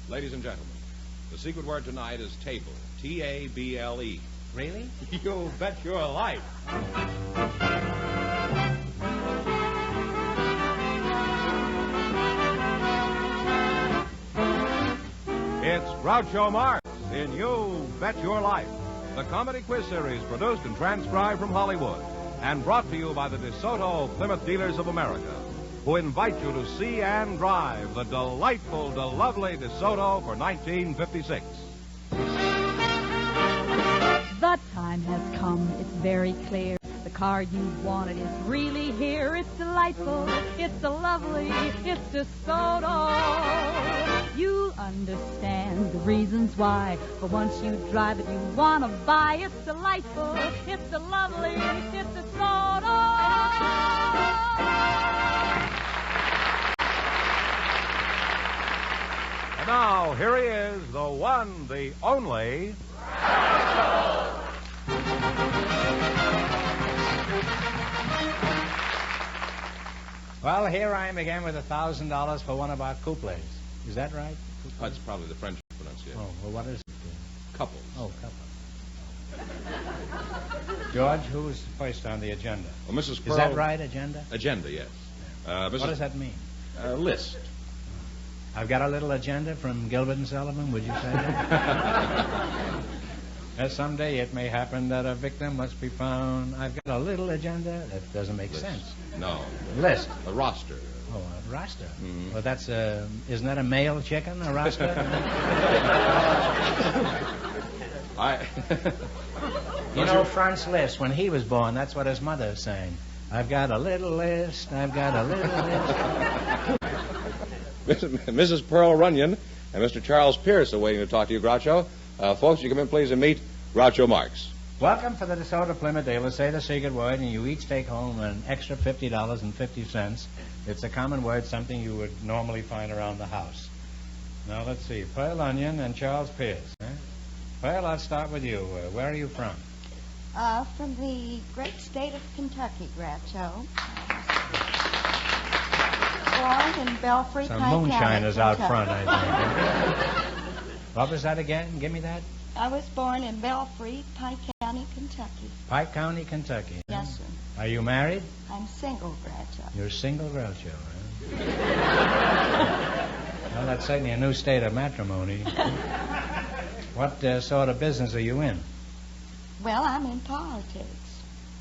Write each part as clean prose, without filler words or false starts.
Ladies and gentlemen, the secret word tonight is table. T-A-B-L-E. Really? You bet your life. It's Groucho Marx in You Bet Your Life, the comedy quiz series produced and transcribed from Hollywood and brought to you by the DeSoto Plymouth Dealers of America, who invite you to see and drive the delightful, lovely DeSoto for 1956. The time has come, it's very clear. The car you wanted is really here. It's delightful, it's lovely, it's DeSoto. You'll understand the reasons why. But once you drive it, you want to buy. It's delightful, it's lovely, it's DeSoto. And now, here he is, the one, the only... Well, here I am again with $1,000 for one of our couplets. Is that right? That's probably the French pronunciation. Oh, well, what is it? Couples. Oh, couple. George, who's first on the agenda? Well, Mrs. Pearl... Is that right, agenda? Agenda, yes. What does that mean? List. I've got a little agenda from Gilbert and Sullivan, would you say that? Someday it may happen that a victim must be found. I've got a little agenda. That doesn't make sense. No. List. A roster. Oh, a roster. Mm-hmm. Well, that's isn't that a male chicken, a roster? You know, Franz Liszt, when he was born, that's what his mother sang. I've got a little list, I've got a little list. Mrs. Pearl Runyon and Mr. Charles Pierce are waiting to talk to you, Groucho. Folks, you come in, please, and meet Groucho Marx. Welcome for the DeSoto Plymouth dealers. Say the secret word, and you each take home an extra $50.50. It's a common word, something you would normally find around the house. Now, let's see. Pearl Onion and Charles Pierce. Pearl, I'll start with you. Where are you from? From the great state of Kentucky, Groucho. Born in Belfry, Some Pike County, moonshiners out Kentucky. front, I think. What was that again? Give me that. I was born in Belfry, Pike County, Kentucky. Pike County, Kentucky. Yes, sir. Are you married? I'm single, Groucho. You're single, Groucho, huh? Well, that's certainly a new state of matrimony. What sort of business are you in? Well, I'm in politics.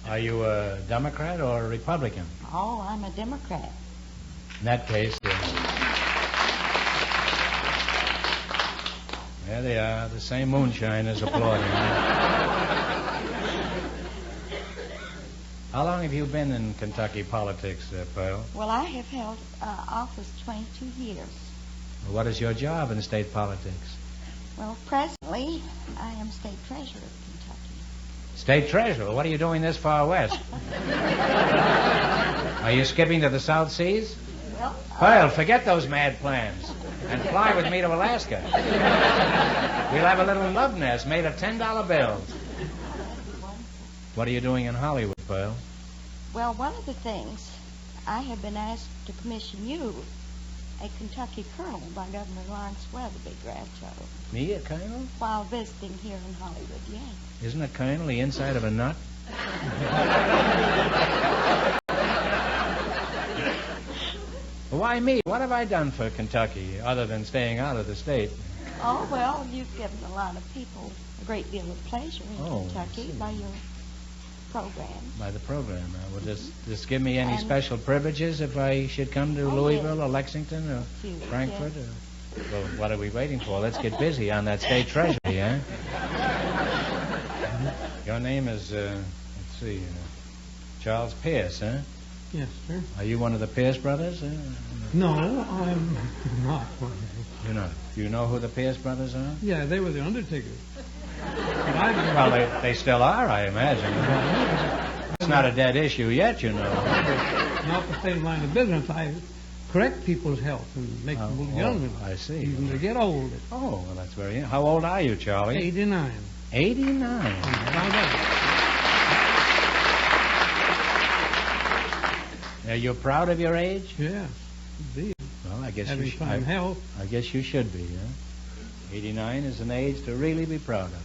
Are you a Democrat or a Republican? Oh, I'm a Democrat. In that case, there they are, the same moonshiners applauding. How long have you been in Kentucky politics, Pearl? Well, I have held office 22 years. What is your job in state politics? Well, presently, I am state treasurer of Kentucky. State treasurer? What are you doing this far west? Are you skipping to the South Seas? Well, Pearl, forget those mad plans and fly with me to Alaska. We'll have a little love nest made of $10 bills. What are you doing in Hollywood, Pearl? well, one of the things I have been asked to commission you, a Kentucky colonel by Governor Lawrence Weatherby, Groucho, Me, a colonel? while visiting here in Hollywood, yes. Isn't a colonel the inside of a nut? Why me? What have I done for Kentucky other than staying out of the state? Oh, well, you've given a lot of people a great deal of pleasure in Kentucky by your program. By the program. Will this give me any And- special privileges if I should come to Oh, Louisville yes. or Lexington or Few, Frankfurt? yes. Well, what are we waiting for? Let's get busy on that state treasury, huh? Your name is, let's see, Charles Pierce, huh? Yes, sir. Are you one of the Pierce brothers? No, I'm not one. You're not. Do you know who the Pierce brothers are? Yeah, they were the Undertakers. But Well, they still are, I imagine. It's not a dead issue yet, you know. not the same line of business. I correct people's health and make them look younger. I see. Even to get old. Oh, well, that's very... How old are you, Charlie? 89. 89. Find out. Are you proud of your age? Yeah, indeed. Well, I guess Having you should. fine health. I guess you should be, huh? 89 is an age to really be proud of.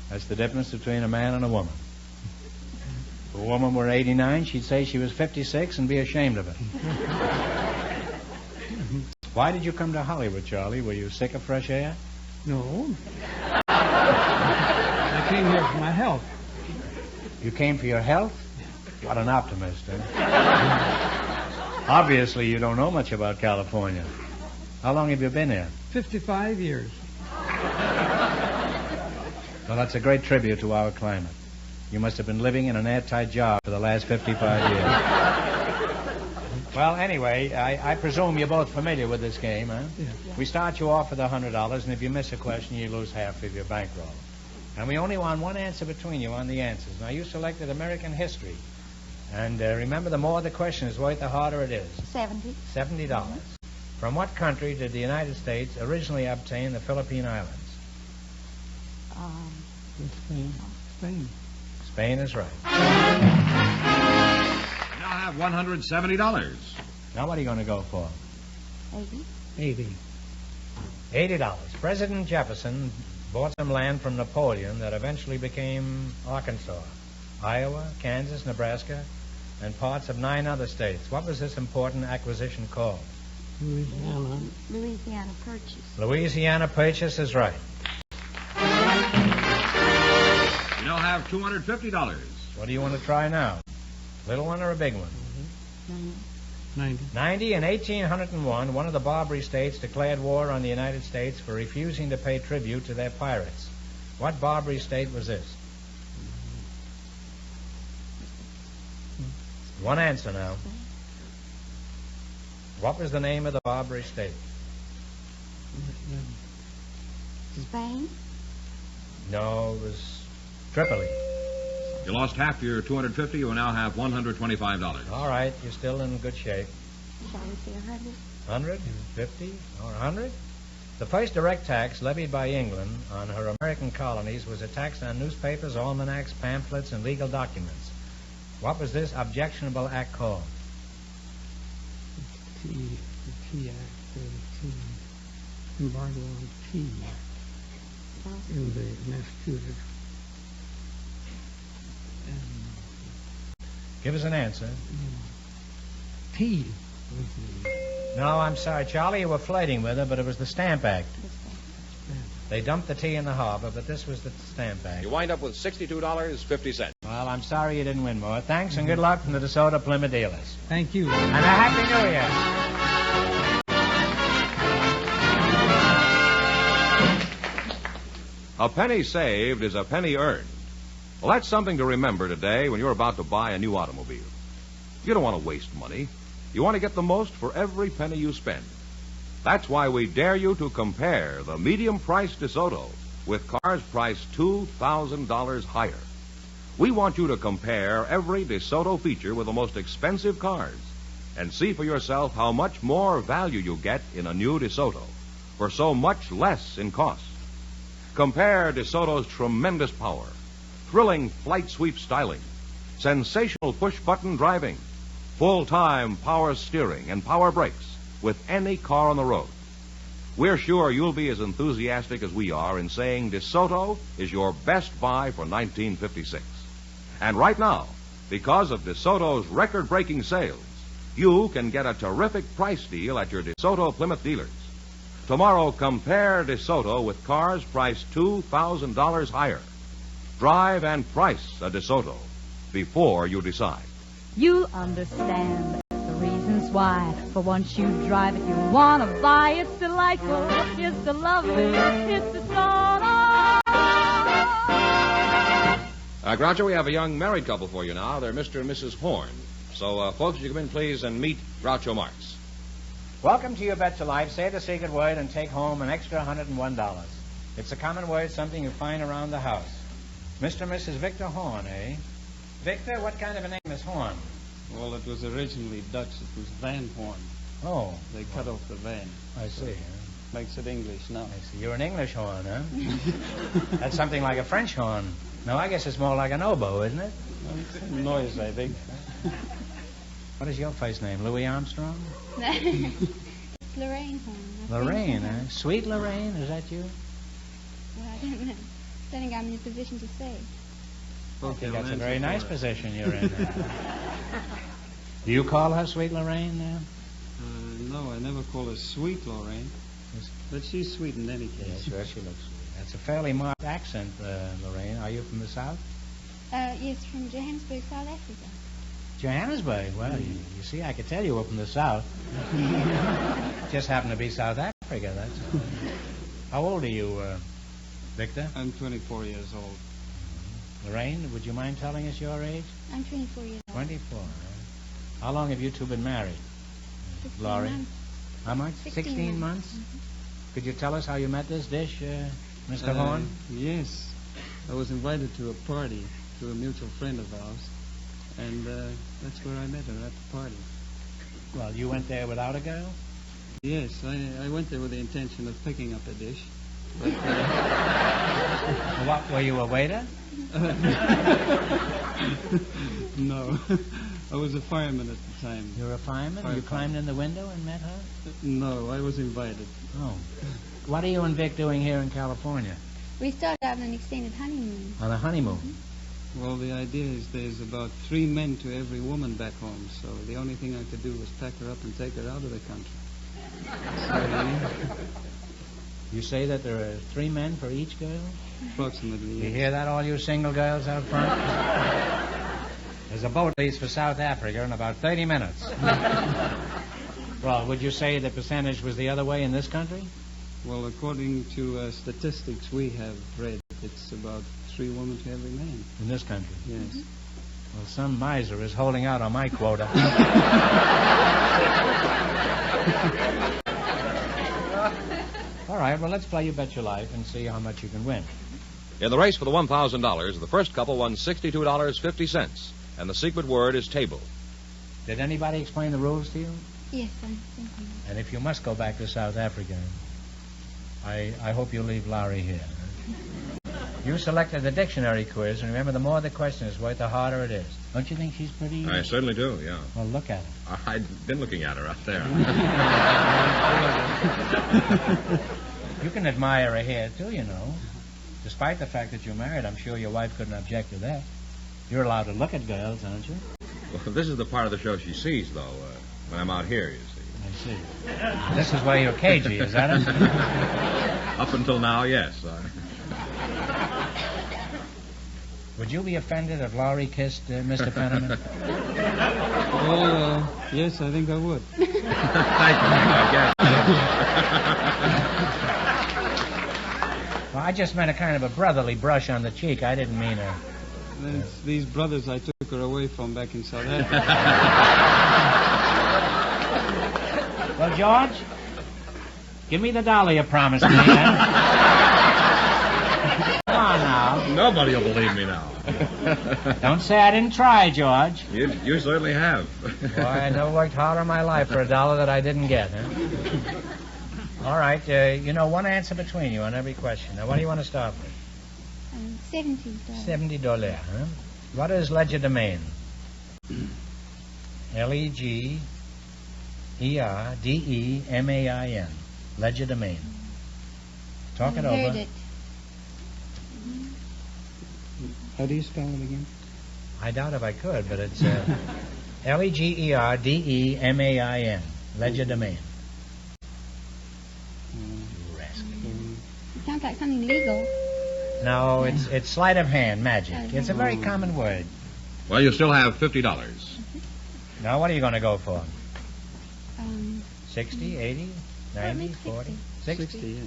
That's the difference between a man and a woman. If a woman were 89, she'd say she was 56 and be ashamed of it. Why did you come to Hollywood, Charlie? Were you sick of fresh air? No. I came here for my health. You came for your health? What an optimist, eh? Obviously, you don't know much about California. How long have you been here? 55 years. Well, that's a great tribute to our climate. You must have been living in an airtight jar for the last 55 years. Well, anyway, I presume you're both familiar with this game, huh? Yeah. We start you off with $100, and if you miss a question, you lose half of your bankroll. And we only want one answer between you on the answers. Now, you selected American history. And remember, the more the question is worth, the harder it is. 70. $70. From what country did the United States originally obtain the Philippine Islands? Spain. Spain is right. You now have $170. Now, what are you going to go for? 80. $80. President Jefferson bought some land from Napoleon that eventually became Arkansas, Iowa, Kansas, Nebraska, and parts of 9 other states. What was this important acquisition called? Louisiana. Louisiana Purchase. Louisiana Purchase is right. You now have $250. What do you want to try now? Little one or a big one? 90. 90. In 1801, one of the Barbary states declared war on the United States for refusing to pay tribute to their pirates. What Barbary state was this? One answer now. What was the name of the Barbary state? Spain. No, it was Tripoli. You lost half your $250. You will now have $125. All right, you're still in good shape. Shall we say 100? 100, 50, or 100? The first direct tax levied by England on her American colonies was a tax on newspapers, almanacs, pamphlets, and legal documents. What was this objectionable act called? The Tea Act, the embargo on tea in the Massachusetts. Give us an answer. Tea. No, I'm sorry, Charlie, you were flirting with her, but it was the Stamp Act. They dumped the tea in the harbor, but this was the Stamp Act. You wind up with $62.50. Well, I'm sorry you didn't win more. Thanks and good luck from the DeSoto Plymouth dealers. Thank you. And a Happy New Year. A penny saved is a penny earned. Well, that's something to remember today when you're about to buy a new automobile. You don't want to waste money. You want to get the most for every penny you spend. That's why we dare you to compare the medium-priced DeSoto with cars priced $2,000 higher. We want you to compare every DeSoto feature with the most expensive cars and see for yourself how much more value you get in a new DeSoto for so much less in cost. Compare DeSoto's tremendous power, thrilling flight sweep styling, sensational push-button driving, full-time power steering and power brakes with any car on the road. We're sure you'll be as enthusiastic as we are in saying DeSoto is your best buy for 1956. And right now, because of DeSoto's record-breaking sales, you can get a terrific price deal at your DeSoto Plymouth dealers. Tomorrow, compare DeSoto with cars priced $2,000 higher. Drive and price a DeSoto before you decide. You'll understand the reasons why. For once you drive it, you want to buy. It's delightful, it's the lovely, it's the soda. Groucho, we have a young married couple for you now. They're Mr. and Mrs. Horn. So, folks, you come in, please, and meet Groucho Marx. Welcome to Your Bet Your Life. Say the secret word and take home an extra $101. It's a common word, something you find around the house. Mr. and Mrs. Victor Horn, eh? Victor, what kind of a name is Horn? Well, it was originally Dutch. It was Van Horn. Oh. They cut off the Van. I see. Makes it English now. I see. You're an English horn, huh? That's something like a French horn. No, I guess it's more like an oboe, isn't it? It's a noise, I think. What is your first name? Louis Armstrong? Lorraine Horn. Lorraine, eh? Sweet Lorraine, is that you? Well, I don't know. I don't think I'm in a position to say. I think that's a very nice position you're in. Do you call her Sweet Lorraine now? No, I never call her Sweet Lorraine. Yes. But she's sweet in any case. Yes, sure, she looks sweet. That's a fairly marked accent, Lorraine. Are you from the South? Yes, from Johannesburg, South Africa. Johannesburg? Well, you see, I could tell you were from the South. Just happened to be South Africa, that's all. How old are you, Victor? I'm 24 years old. Lorraine, would you mind telling us your age? I'm 24 years old. 24. How long have you two been married? 16 Laurie? months. How much? 16 months? Mm-hmm. Could you tell us how you met this dish, Mr. Horn? Yes. I was invited to a party to a mutual friend of ours. And that's where I met her, at the party. Well, you went there without a girl? Yes, I went there with the intention of picking up a dish. But, What, were you a waiter? no. I was a fireman at the time. You were a fireman? You climbed in the window and met her? No, I was invited. Oh. What are you and Vic doing here in California? We started out on an extended honeymoon. On a honeymoon? Mm-hmm. Well, the idea is there's about 3 men to every woman back home, so the only thing I could do was pack her up and take her out of the country. So, You say that there are 3 men for each girl? approximately, You yes. hear that, all you single girls out front? There's a boat leaves for South Africa in about 30 minutes. Well, would you say the percentage was the other way in this country? Well, according to statistics we have read, it's about 3 women to every man. In this country? Yes. Well, some miser is holding out on my quota. All right, well, let's play You Bet Your Life and see how much you can win. In the race for the $1,000, the first couple won $62.50, and the secret word is table. Did anybody explain the rules to you? Yes, I'm thinking. And if you must go back to South Africa, I hope you leave Larry here. You selected the dictionary quiz, and remember, the more the question is worth, the harder it is. Don't you think she's pretty? I certainly do, yeah. Well, look at her. I've been looking at her out there. You can admire her hair, too, you know. Despite the fact that you're married, I'm sure your wife couldn't object to that. You're allowed to look at girls, aren't you? Well, this is the part of the show she sees, though, when I'm out here, you see. I see. This is where you're cagey, is that it? Up until now, yes. Would you be offended if Laurie kissed Mr. Penniman? Well, yes, I think I would. Thank you, I guess. Well, I just meant a kind of a brotherly brush on the cheek. I didn't mean a... It's these brothers I took her away from back in South Africa. Well, George, give me the dollar you promised me, then. Come on now. Nobody will believe me now. Don't say I didn't try, George. You certainly have. Boy, I never worked harder in my life for a dollar that I didn't get, huh? All right, one answer between you on every question. Now, what do you want to start with? $70. $70, huh? What is legerdemain? Legerdemain. Legerdemain. Talk it over. Heard it. How do you spell it again? I doubt if I could, but it's Legerdemain. Legerdemain. You rascal. It sounds like something legal. No, it's sleight of hand, magic. It's a very common word. Well, you still have $50. Now, what are you going to go for? 60, 80, 90, 40? 60? Yeah.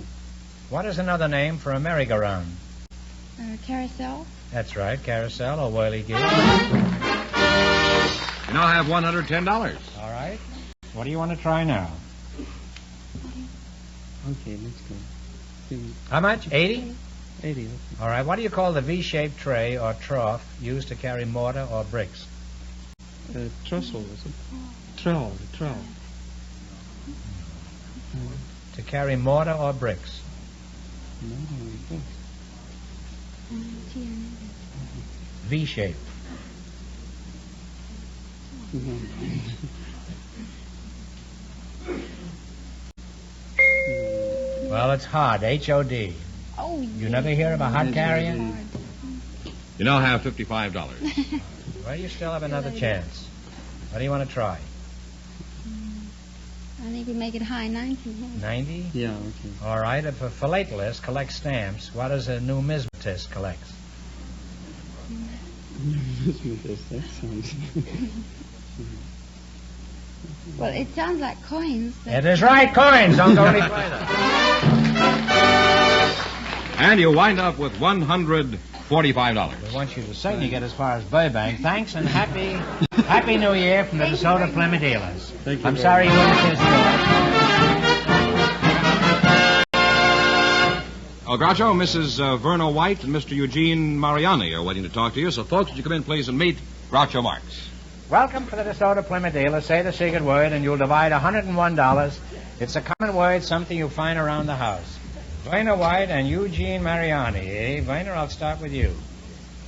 What is another name for a merry-go-round? Carousel. That's right, carousel or whirly-gig. You now have $110. All right. What do you want to try now? Okay, let's go. How much? 80? 80. All right. What do you call the V-shaped tray or trough used to carry mortar or bricks? Trestle, is it? Trowel. To carry mortar or bricks? V-shaped. Well, it's hod. H-O-D. Oh, Oh, You never hear of a hot carrier? You now have $55. Well, you still have another chance. What do you want to try? I think we make it high 90. 90? Yeah, okay. All right. If a philatelist collects stamps, what does a numismatist collect? That sounds... Well, it sounds like coins. But It is right. Coins. Don't go any further. And you wind up with $145. We want you to certainly get as far as Burbank. Thanks and happy New Year from the DeSoto Plymouth dealers. Thank you I'm very sorry you wouldn't kiss me. Oh, Groucho, Mrs. Verna White and Mr. Eugene Mariani are waiting to talk to you. So, folks, would you come in, please, and meet Groucho Marx. Welcome to the DeSoto Plymouth dealer. Say the secret word and you'll divide $101. It's a common word, something you find around the house. Verna White and Eugene Mariani, eh? Verna, I'll start with you.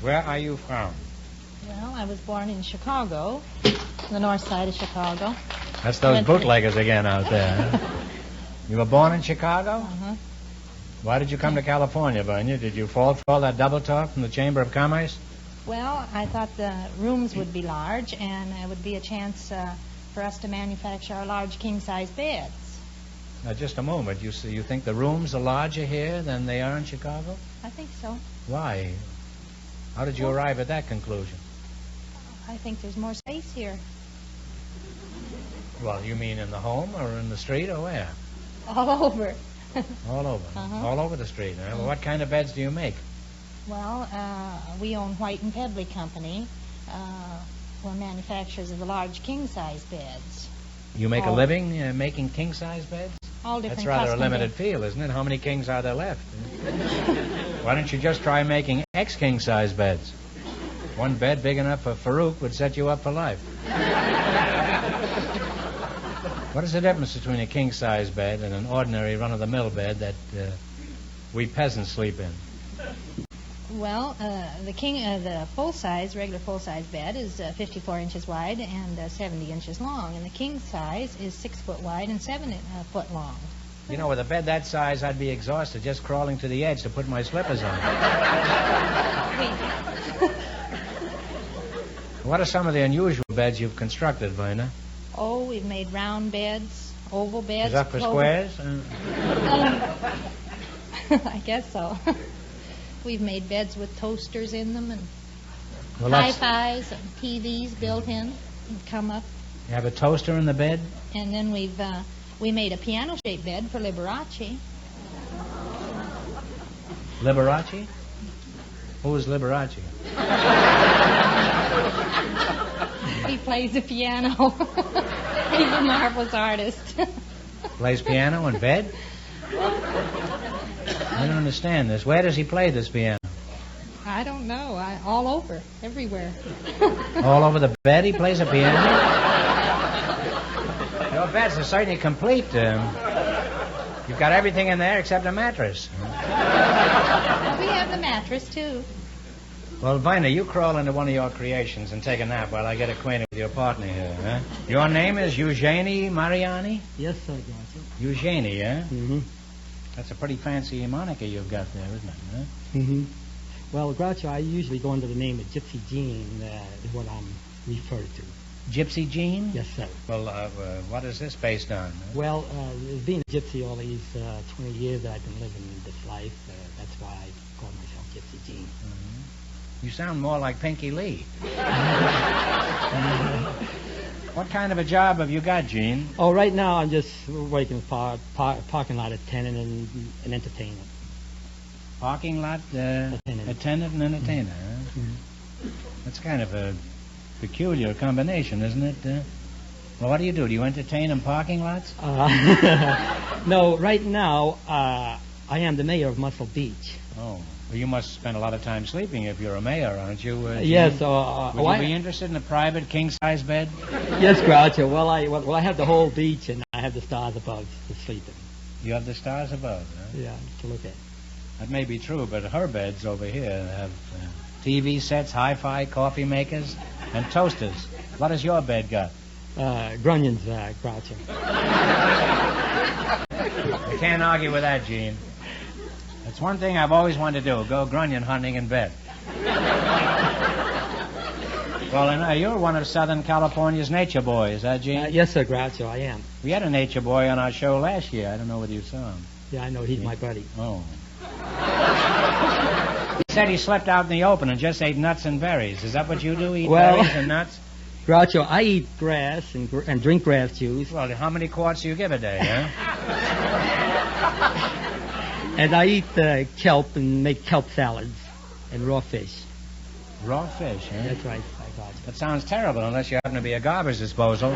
Where are you from? Well, I was born in Chicago, the north side of Chicago. That's those Went to- bootleggers again out there. Huh? You were born in Chicago? Uh-huh. Why did you come to California, Verna? Did you fall for all that double talk from the Chamber of Commerce? Well, I thought the rooms would be large, and it would be a chance for us to manufacture our large king-size beds. Now, just a moment. You think the rooms are larger here than they are in Chicago? I think so. Why? How did you arrive at that conclusion? I think there's more space here. Well, you mean in the home or in the street or where? All over. All over. Uh-huh. All over the street. Huh? Well, what kind of beds do you make? Well, we own White and Pebley Company. We're manufacturers of the large king-size beds. You make a Oh. living making king-size beds? All different That's rather a custom limited beds. field, isn't it? How many kings are there left? Why don't you just try making ex-king-size beds? One bed big enough for Farouk would set you up for life. What is the difference between a king-size bed and an ordinary run-of-the-mill bed that we peasants sleep in? Well, the full-size, regular full-size bed is 54 inches wide and 70 inches long, and the king size is 6 foot wide and 7 foot long. You know, with a bed that size, I'd be exhausted just crawling to the edge to put my slippers on. What are some of the unusual beds you've constructed, Verna? Oh, we've made round beds, oval beds. Is that for clover- squares? I guess so. We've made beds with toasters in them and Well, that's- hi-fis and TVs built in and come up. You have a toaster in the bed? And then we made a piano-shaped bed for Liberace. Liberace? Who is Liberace? He plays the piano. He's a marvelous artist. Plays piano in bed? I don't understand this. Where does he play this piano? I don't know. All over, everywhere. All over the bed he plays a piano? Your beds are certainly complete. You've got everything in there except a mattress. We have the mattress, too. Well, Vina, you crawl into one of your creations and take a nap while I get acquainted with your partner here, huh? Your name is Eugenie Mariani? Yes, sir, Groucho. Eugenie, eh? Mm-hmm. That's a pretty fancy moniker you've got there, isn't it? Huh? Mm-hmm. Well, Groucho, I usually go under the name of Gypsy Jean, is what I'm referred to. Gypsy Jean? Yes, sir. Well, what is this based on? Well, being a gypsy all these 20 years that I've been living this life, that's why I call myself Gypsy Jean. Mm-hmm. You sound more like Pinky Lee. What kind of a job have you got, Gene? Oh, right now I'm just working parking lot attendant and entertainer. Parking lot attendant and entertainer, huh? Mm-hmm. That's kind of a peculiar combination, isn't it? Well, what do? Do you entertain in parking lots? No, right now I am the mayor of Muscle Beach. Oh, well, you must spend a lot of time sleeping if you're a mayor, aren't you? Gene? Yes. Would you be interested in a private king-size bed? Yes, Groucho. Well, I have the whole beach and I have the stars above to sleep in. You have the stars above, huh? Yeah, to look at. That may be true, but her beds over here have TV sets, hi-fi, coffee makers, and toasters. What has your bed got? Grunions, Groucho. I can't argue with that, Gene. It's one thing I've always wanted to do, go grunion hunting in bed. Well, and you're one of Southern California's nature boys, Gene? Yes, sir, Groucho, I am. We had a nature boy on our show last year. I don't know whether you saw him. Yeah, I know. He's my buddy. Oh. He said he slept out in the open and just ate nuts and berries. Is that what you do, eat berries and nuts? Groucho, I eat grass and drink grass juice. Well, how many quarts do you give a day, huh? And I eat kelp and make kelp salads and raw fish. Raw fish, huh? That's right, Groucho. That sounds terrible unless you happen to be a garbage disposal.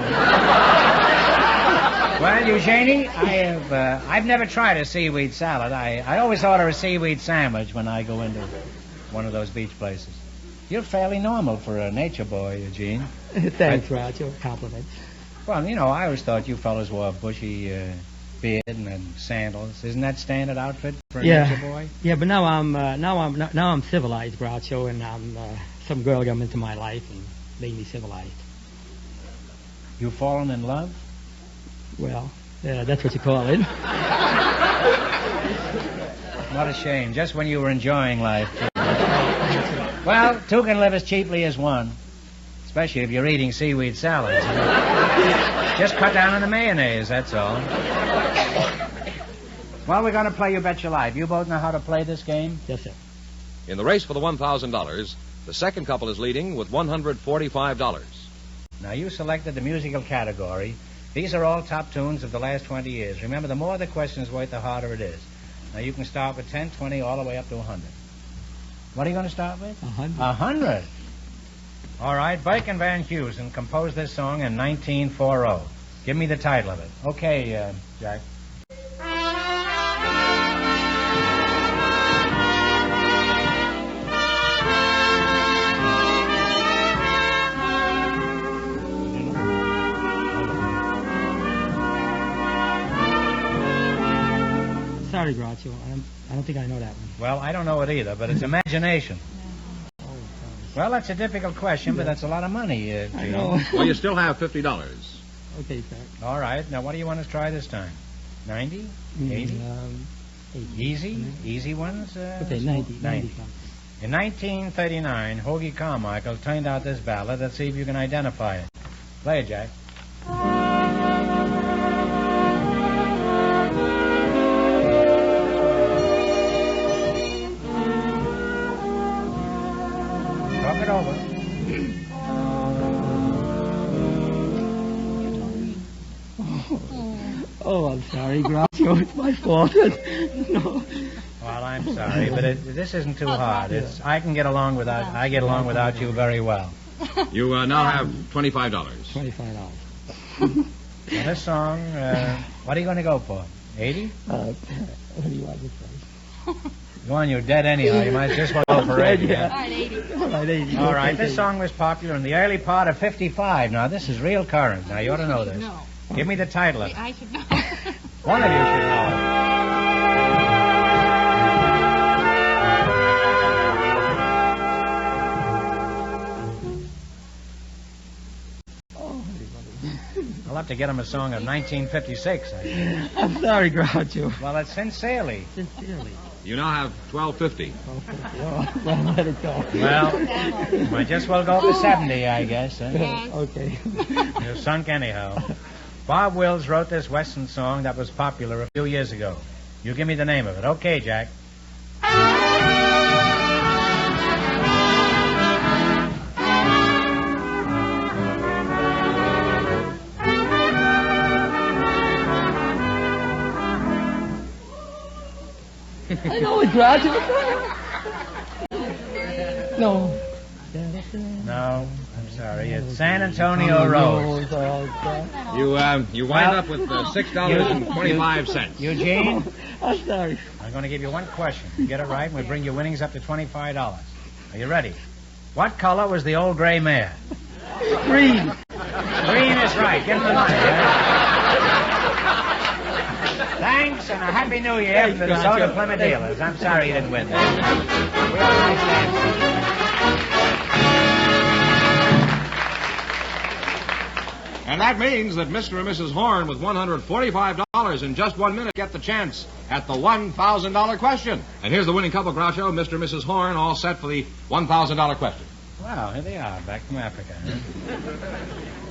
Well, Eugenie, I've never tried a seaweed salad. I always order a seaweed sandwich when I go into one of those beach places. You're fairly normal for a nature boy, Eugene. Thanks, Groucho. Compliments. Well, you know, I always thought you fellas wore a bushy beard and sandals. Isn't that standard outfit for a nature boy? Yeah, but now I'm civilized, Groucho, and some girl got into my life and made me civilized. You've fallen in love? Well, that's what you call it. What a shame. Just when you were enjoying life. Well, two can live as cheaply as one, especially if you're eating seaweed salads. Just cut down on the mayonnaise, that's all. Well, we're going to play You Bet Your Life. You both know how to play this game? Yes, sir. In the race for the $1,000, the second couple is leading with $145. Now, you selected the musical category. These are all top tunes of the last 20 years. Remember, the more the question's worth, the harder it is. Now, you can start with 10, 20, all the way up to 100. What are you going to start with? 100. 100. All right, Burke and Van Heusen composed this song in 1940. Give me the title of it. Okay, Jack. Sorry, Groucho. I don't think I know that one. Well, I don't know it either, but it's imagination. Well, that's a difficult question, but that's a lot of money. I know. Well, you still have $50. Okay, sir. All right. Now, what do you want to try this time? 90? 80? 80. Easy? Easy ones? Okay, 90. 90. In 1939, Hoagie Carmichael turned out this ballad. Let's see if you can identify it. Play it, Jack. Talk it over. Oh, I'm sorry, Groucho. It's my fault. No. Well, I'm sorry, but this isn't too hard. I can get along without. I get along without you very well. You now have $25. $25. Now, this song, what are you going to go for? 80? What do you want to say? Go on, you're dead anyhow. You might just well go for 80. Yeah. All right, 80. All right, 80. All right, this song was popular in the early part of 55. Now, this is real current. Now, you ought to know this. No. Give me the title of it. I should know. One of you should know it. I'll have to get him a song of 1956, I think. I'm sorry, Groucho. Well, it's Sincerely. Sincerely. You now have $12.50. Oh, well, let it go. Well, might just well go for 70, I guess. Huh? Okay. You're sunk anyhow. Bob Wills wrote this Western song that was popular a few years ago. You give me the name of it. Okay, Jack. I know it, Groucho. No. No, I'm sorry. It's San Antonio Rose. You wind up with $6.25. Eugene, I'm sorry. I'm going to give you one question. You get it right, and we bring your winnings up to $25. Are you ready? What color was the old gray mare? Green. Green is right. Give him the money. Thanks, and a Happy New Year for the Soda Plymouth dealers. I'm sorry you didn't win this. We have a nice dance. And that means that Mr. and Mrs. Horn with $145 in just 1 minute get the chance at the $1,000 question. And here's the winning couple, Groucho, Mr. and Mrs. Horn, all set for the $1,000 question. Wow, here they are, back from Africa.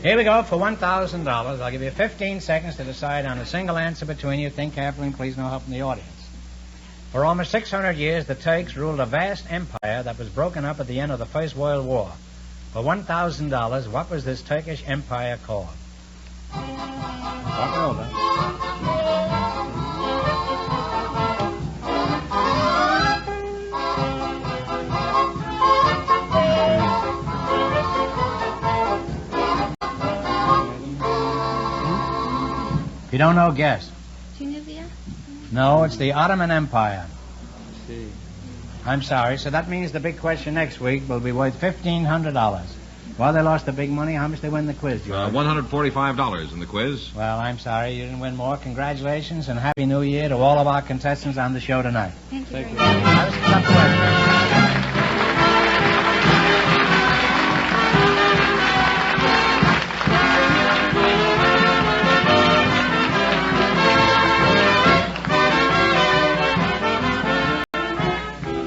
Here we go for $1,000. I'll give you 15 seconds to decide on a single answer between you. Think carefully and please no help from the audience. For almost 600 years, the Turks ruled a vast empire that was broken up at the end of the First World War. For $1,000, what was this Turkish empire called? Talk over. If you don't know, guess. Tunisia? No, it's the Ottoman Empire. I see. I'm sorry. So that means the big question next week will be worth $1,500. Well, they lost the big money. How much they win the quiz, George? $145 in the quiz. Well, I'm sorry you didn't win more. Congratulations and Happy New Year to all of our contestants on the show tonight. Thank you very much. Now, this is up to us.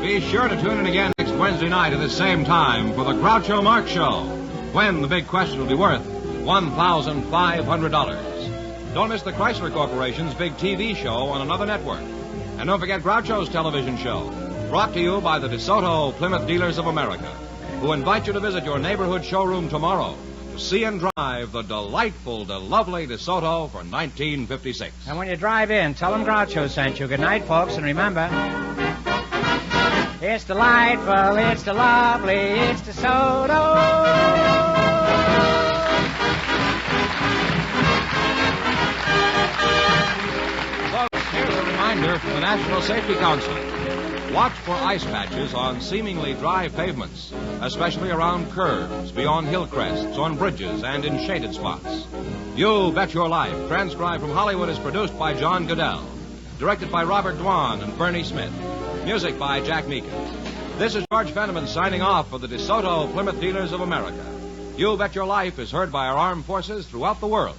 Be sure to tune in again next Wednesday night at the same time for the Groucho Marx Show, when the big question will be worth $1,500. Don't miss the Chrysler Corporation's big TV show on another network. And don't forget Groucho's television show, brought to you by the DeSoto Plymouth Dealers of America, who invite you to visit your neighborhood showroom tomorrow to see and drive the delightful, lovely DeSoto for 1956. And when you drive in, tell them Groucho sent you. Good night, folks, and remember... It's delightful, it's the lovely, it's DeSoto. Folks, here's a reminder from the National Safety Council. Watch for ice patches on seemingly dry pavements, especially around curves, beyond hill crests, on bridges, and in shaded spots. You Bet Your Life, transcribed from Hollywood, is produced by John Goodell. Directed by Robert Dwan and Bernie Smith. Music by Jack Meekin. This is George Fenneman signing off for the DeSoto Plymouth Dealers of America. You Bet Your Life is heard by our armed forces throughout the world.